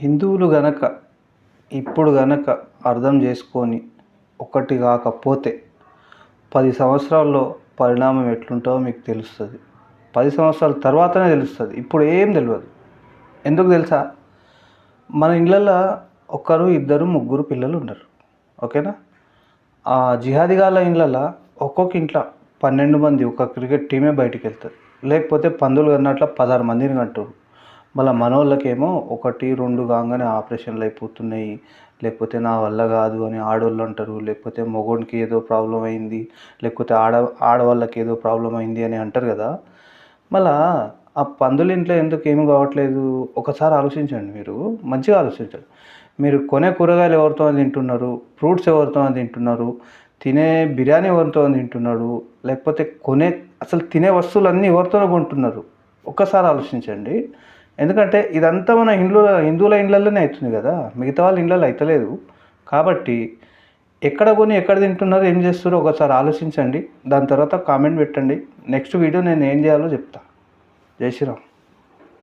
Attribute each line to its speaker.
Speaker 1: హిందువులు గనక ఇప్పుడు గనక అర్థం చేసుకొని ఒకటి కాకపోతే 10 సంవత్సరాల్లో పరిణామం ఎట్లుంటుందో మీకు తెలుస్తుంది. 10 సంవత్సరాల తర్వాతనే తెలుస్తుంది. ఇప్పుడు ఏం తెలియదు. ఎందుకు తెలుసా? మన ఇళ్ళల్లో ఒకరు ఇద్దరు ముగ్గురు పిల్లలు ఉన్నారు. ఓకేనా? ఆ జిహాదిగాళ్ళ ఇళ్ళల్లో ఒక్కొక్క ఇంట్లో 12 మంది ఒక క్రికెట్ టీమే బయటికి వెళ్తుంది. లేకపోతే పందులు కన్నట్ల 16 మందిని కంటారు. మళ్ళీ మనోళ్ళకేమో 1, 2 కాగానే ఆపరేషన్లు అయిపోతున్నాయి, లేకపోతే నా వల్ల కాదు అని ఆడవాళ్ళు అంటారు, లేకపోతే మగోనికి ఏదో ప్రాబ్లం అయింది, లేకపోతే ఆడవాళ్ళకి ఏదో ప్రాబ్లం అయింది అని అంటారు కదా. మళ్ళా ఆ పందుల ఇంట్లో ఎందుకు ఏమి కావట్లేదు ఒకసారి ఆలోచించండి. మీరు మంచిగా ఆలోచించండి. మీరు కొనే కూరగాయలు ఎవరితో తింటున్నారు, ఫ్రూట్స్ ఎవరితో తింటున్నారు, తినే బిర్యానీ ఎవరితో తింటున్నాడు, లేకపోతే అసలు తినే వస్తువులన్నీ ఎవరితో కొంటున్నారు ఒక్కసారి ఆలోచించండి. ఎందుకంటే ఇదంతా మన హిందువుల ఇండ్లలోనే అవుతుంది కదా, మిగతా వాళ్ళ ఇండ్లలో అవుతలేదు. కాబట్టి ఎక్కడ కొని ఎక్కడ తింటున్నారు, ఏం చేస్తున్నారో ఒకసారి ఆలోచించండి. దాని తర్వాత కామెంట్ పెట్టండి. నెక్స్ట్ వీడియో నేను ఏం చేయాలో చెప్తా. జై శ్రీరామ్.